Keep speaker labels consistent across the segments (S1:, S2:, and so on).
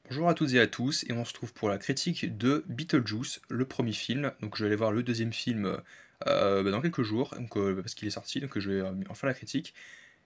S1: Bonjour à toutes et à tous, et on se trouve pour la critique de Beetlejuice, le premier film. Donc je vais aller voir le deuxième film dans quelques jours, parce qu'il est sorti, donc je vais en faire la critique.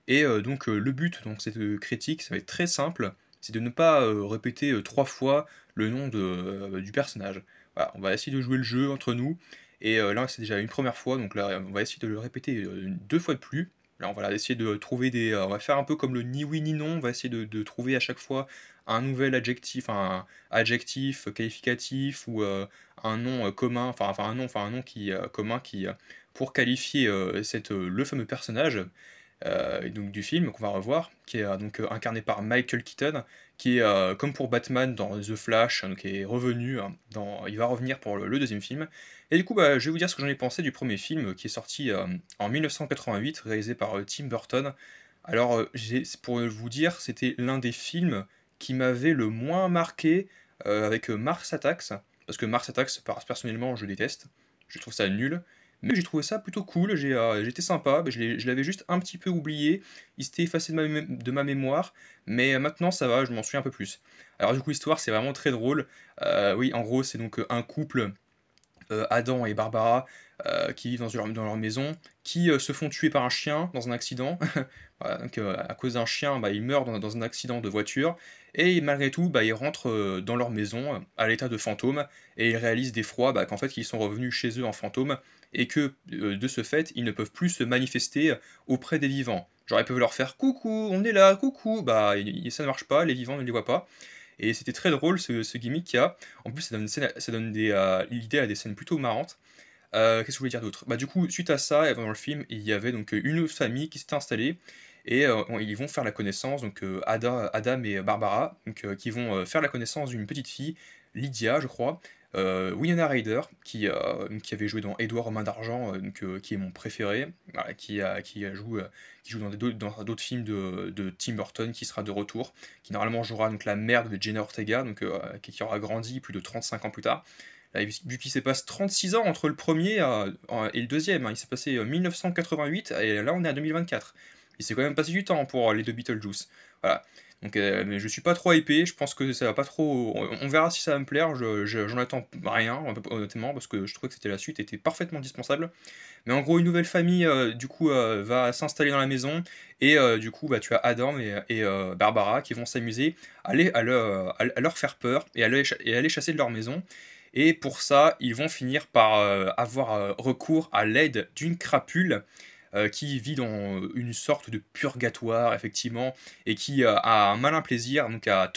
S1: Le but de cette critique, ça va être très simple, c'est de ne pas répéter trois fois le nom du personnage. Voilà, on va essayer de jouer le jeu entre nous, et là c'est déjà une première fois, donc là on va essayer de le répéter deux fois de plus. Là on va essayer de trouver on va faire un peu comme le ni oui ni non, on va essayer de trouver à chaque fois un nouvel adjectif, un adjectif qualificatif ou un nom commun, un nom commun pour qualifier le fameux personnage et donc du film qu'on va revoir, qui est incarné par Michael Keaton, qui est comme pour Batman dans The Flash, donc est revenu il va revenir pour le deuxième film. Et du coup, je vais vous dire ce que j'en ai pensé du premier film qui est sorti en 1988, réalisé par Tim Burton. Alors, pour vous dire, c'était l'un des films qui m'avait le moins marqué avec Mars Attacks, parce que Mars Attacks, personnellement, je déteste, je trouve ça nul. Mais j'ai trouvé ça plutôt cool, j'étais sympa, je l'avais juste un petit peu oublié, il s'était effacé de ma mémoire, mais maintenant ça va, je m'en souviens un peu plus. Alors du coup l'histoire c'est vraiment très drôle. Oui, en gros c'est donc un couple, Adam et Barbara, qui vivent dans leur maison, qui se font tuer par un chien dans un accident. Voilà, donc, à cause d'un chien, ils meurent dans un accident de voiture, et malgré tout, ils rentrent dans leur maison à l'état de fantôme, et ils réalisent d'effroi qu'en fait ils sont revenus chez eux en fantôme, et que de ce fait, ils ne peuvent plus se manifester auprès des vivants. Genre ils peuvent leur faire coucou, on est là, coucou, ça ne marche pas, les vivants ne les voient pas. Et c'était très drôle ce gimmick qu'il y a. En plus, ça donne l'idée à des scènes plutôt marrantes. Qu'est-ce que je voulais dire d'autre? Du coup, suite à ça, dans le film, il y avait donc une autre famille qui s'était installée, et ils vont faire la connaissance, donc Adam et Barbara, qui vont faire la connaissance d'une petite fille, Lydia, je crois, Winona Ryder, qui avait joué dans Édouard aux mains d'argent, qui est mon préféré, voilà, qui joue dans d'autres films de Tim Burton, qui sera de retour, qui normalement jouera donc la mère de Jenna Ortega, qui aura grandi plus de 35 ans plus tard. Là, vu qu'il s'est passé 36 ans entre le premier et le deuxième, hein, il s'est passé 1988 et là on est à 2024. Il s'est quand même passé du temps pour les deux Beetlejuice. Voilà. Donc, mais je suis pas trop hypé, je pense que ça va pas trop. On verra si ça va me plaire, j'en attends rien, honnêtement, parce que je trouvais que c'était la suite, était parfaitement dispensable. Mais en gros, une nouvelle famille, va s'installer dans la maison, et du coup, tu as Adam et Barbara qui vont s'amuser à leur faire peur et aller chasser de leur maison. Et pour ça, ils vont finir par avoir recours à l'aide d'une crapule qui vit dans une sorte de purgatoire, effectivement, et qui a un malin plaisir donc à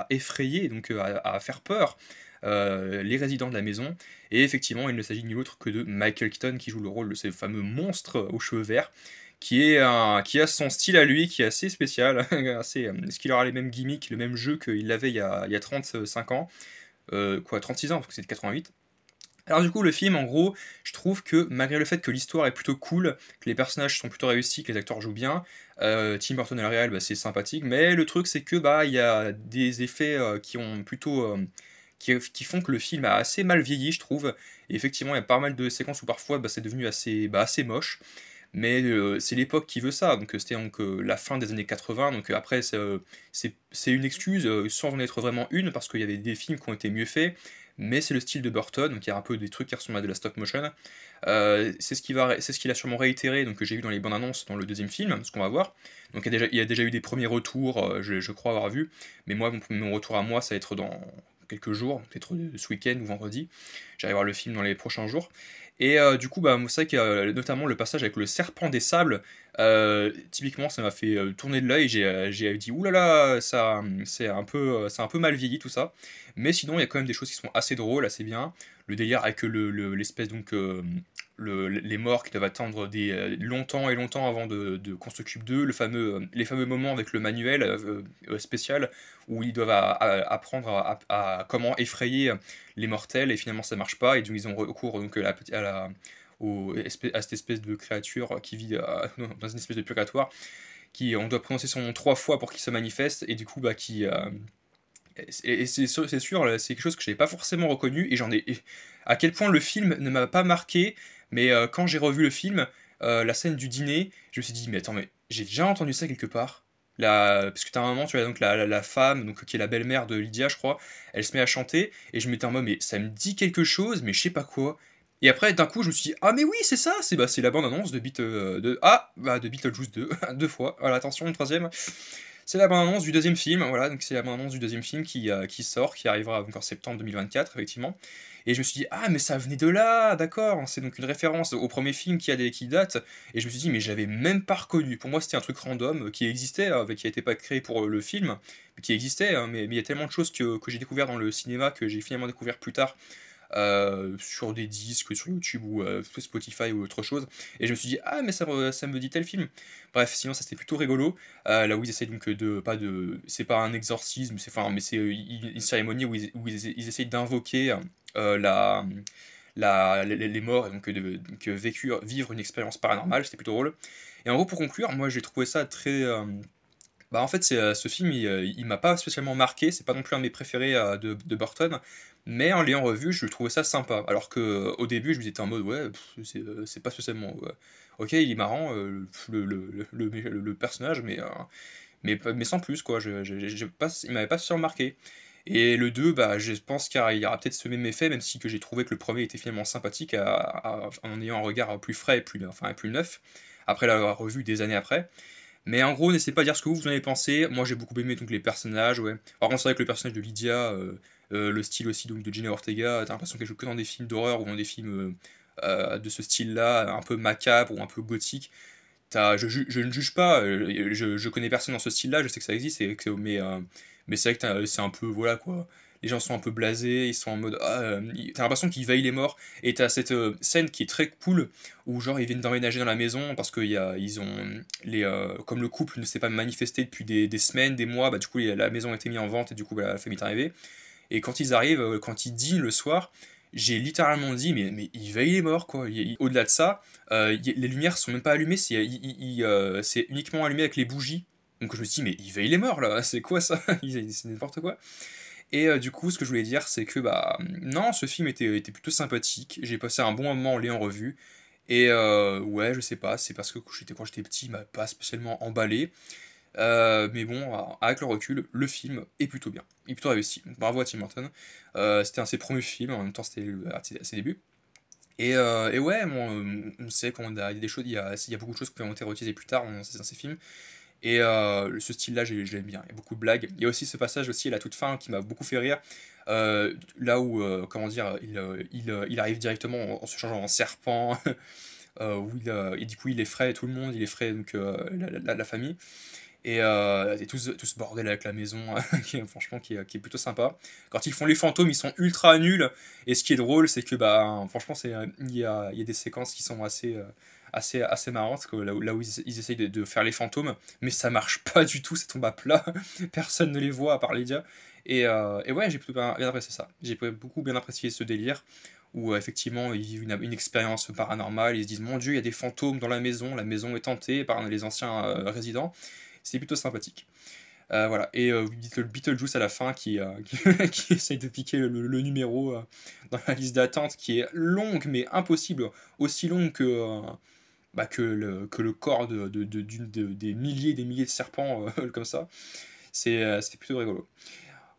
S1: effrayer, à faire peur les résidents de la maison. Et effectivement, il ne s'agit ni autre que de Michael Keaton qui joue le rôle de ce fameux monstre aux cheveux verts, qui a son style à lui, qui est assez spécial, est-ce qu'il aura les mêmes gimmicks, le même jeu qu'il avait il y a 35 ans, 36 ans, parce que c'est de 88. Alors du coup, le film, en gros, je trouve que malgré le fait que l'histoire est plutôt cool, que les personnages sont plutôt réussis, que les acteurs jouent bien, Tim Burton à la réal, c'est sympathique, mais le truc c'est que il y a des effets qui ont plutôt qui font que le film a assez mal vieilli, je trouve. Et effectivement, il y a pas mal de séquences où parfois c'est devenu assez moche. Mais c'est l'époque qui veut ça, donc c'était la fin des années 80, donc après c'est une excuse sans en être vraiment une, parce qu'il y avait des films qui ont été mieux faits, mais c'est le style de Burton, donc il y a un peu des trucs qui ressemblent à de la stop motion. C'est ce qu'il a sûrement réitéré, donc que j'ai vu dans les bandes annonces dans le deuxième film, ce qu'on va voir. Donc il y a déjà eu des premiers retours, je crois avoir vu, mais moi mon retour à moi ça va être dans quelques jours, peut-être ce week-end ou vendredi. J'arrive voir le film dans les prochains jours. Et du coup, c'est vrai qu'il y a notamment le passage avec le serpent des sables. Typiquement, ça m'a fait tourner de l'œil. J'ai dit, oulala, c'est un peu mal vieilli tout ça. Mais sinon, il y a quand même des choses qui sont assez drôles, assez bien. Le délire avec l'espèce les morts qui doivent attendre longtemps et longtemps avant qu'on s'occupe d'eux, les fameux moments avec le manuel spécial où ils doivent apprendre comment effrayer les mortels, et finalement ça marche pas, et donc ils ont recours donc à cette espèce de créature qui vit dans une espèce de purgatoire, qui on doit prononcer son nom trois fois pour qu'il se manifeste, et du coup et c'est sûr, là, c'est quelque chose que j'avais pas forcément reconnu, à quel point le film ne m'a pas marqué, mais quand j'ai revu le film, la scène du dîner, je me suis dit, mais attends, mais j'ai déjà entendu ça quelque part. Parce que t'as un moment, tu vois, donc la femme, donc, qui est la belle-mère de Lydia, je crois, elle se met à chanter, et je m'étais en mode, mais ça me dit quelque chose, mais je sais pas quoi. Et après, d'un coup, je me suis dit, ah, mais oui, c'est ça, c'est la bande-annonce de Beetlejuice 2, deux fois. Voilà, attention, une troisième. C'est la bande-annonce du deuxième film, voilà, donc c'est la bande-annonce du deuxième film qui sort, qui arrivera donc en septembre 2024, effectivement. Et je me suis dit, ah, mais ça venait de là, d'accord, c'est donc une référence au premier film qui date. Et je me suis dit, mais je l'avais même pas reconnu. Pour moi, c'était un truc random qui existait, qui n'était pas créé pour le film, mais qui existait, hein, mais il y a tellement de choses que j'ai découvert dans le cinéma que j'ai finalement découvert plus tard sur des disques, sur YouTube ou Spotify ou autre chose. Et je me suis dit, ah, mais ça me dit tel film. Bref, sinon, ça c'était plutôt rigolo. Là où ils essaient donc de. Pas de. C'est pas un exorcisme, mais c'est une cérémonie où ils essayent d'invoquer la. Les morts, et donc vivre une expérience paranormale, c'était plutôt drôle. Et en gros, pour conclure, moi j'ai trouvé ça très. Bah en fait, ce film, il m'a pas spécialement marqué, c'est pas non plus un de mes préférés de Burton, mais en l'ayant revu, je trouvais ça sympa. Alors que au début, je me disais en mode, ouais, c'est pas spécialement. Ouais. Ok, il est marrant, le personnage, mais sans plus, quoi. Il m'avait pas spécialement marqué. Et le 2 bah, je pense qu'il y aura peut-être ce même effet, même si que j'ai trouvé que le premier était finalement sympathique en ayant un regard plus frais et plus neuf, après l'avoir revu des années après. Mais en gros, n'essayez pas de dire ce que vous en avez pensé. Moi, j'ai beaucoup aimé donc les personnages, ouais. Par contre, c'est vrai que le personnage de Lydia, le style aussi donc de Jenna Ortega, t'as l'impression qu'elle joue que dans des films d'horreur ou dans des films de ce style-là, un peu macabre ou un peu gothique. Je ne juge pas, je connais personne dans ce style-là, je sais que ça existe, mais c'est vrai que c'est un peu, voilà quoi. Les gens sont un peu blasés, ils sont en mode. T'as l'impression qu'ils veillent les morts. Et t'as cette scène qui est très cool, où genre ils viennent d'emménager dans la maison, parce que ils ont. Comme le couple ne s'est pas manifesté depuis des semaines, des mois, bah du coup la maison a été mise en vente, et du coup bah, la famille est arrivée. Et quand ils arrivent, quand ils dînent le soir, j'ai littéralement dit, mais il veille les morts, quoi. Au-delà de ça, les lumières sont même pas allumées, c'est uniquement allumé avec les bougies. Donc je me suis dit, mais il veille les morts, là, c'est quoi ça? C'est n'importe quoi. Et du coup, ce que je voulais dire, c'est que, bah, non, ce film était plutôt sympathique. J'ai passé un bon moment en l'ayant revu. Et ouais, je sais pas, c'est parce que quand j'étais petit, il m'a pas spécialement emballé. Mais bon, avec le recul, le film est plutôt bien, il est plutôt réussi. Bravo à Tim Burton. C'était un de ses premiers films, en même temps c'était à ses débuts. Et ouais, bon, on sait qu'il y a des choses, il y a beaucoup de choses qui ont été réutilisées plus tard dans ces films. Et ce style-là, je l'aime bien. Il y a beaucoup de blagues. Il y a aussi ce passage aussi à la toute fin qui m'a beaucoup fait rire. Là où, comment dire, il arrive directement en se changeant en serpent, et du coup il effraie tout le monde, il effraie donc la famille. Et tout ce bordel avec la maison, franchement, qui est plutôt sympa. Quand ils font les fantômes, ils sont ultra nuls. Et ce qui est drôle, c'est que, bah, franchement, il y a des séquences qui sont assez marrantes, là où ils essayent de faire les fantômes, mais ça marche pas du tout, ça tombe à plat. Personne ne les voit à part Lydia. Et ouais, j'ai plutôt bien apprécié ça. J'ai beaucoup bien apprécié ce délire où effectivement ils vivent une expérience paranormale, ils se disent mon Dieu, il y a des fantômes dans la maison est hantée par les anciens résidents. C'est plutôt sympathique. Voilà. Et Beetlejuice à la fin qui essaye de piquer le numéro dans la liste d'attente qui est longue mais impossible, aussi longue que le corps des milliers et des milliers de serpents comme ça. C'était plutôt rigolo.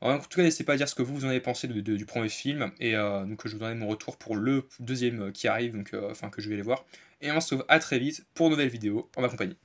S1: En tout cas, n'hésitez pas à dire ce que vous en avez pensé du premier film, et donc je vous donnerai mon retour pour le deuxième qui arrive, donc enfin que je vais aller voir. Et on se retrouve à très vite pour une nouvelle vidéo en ma compagnie.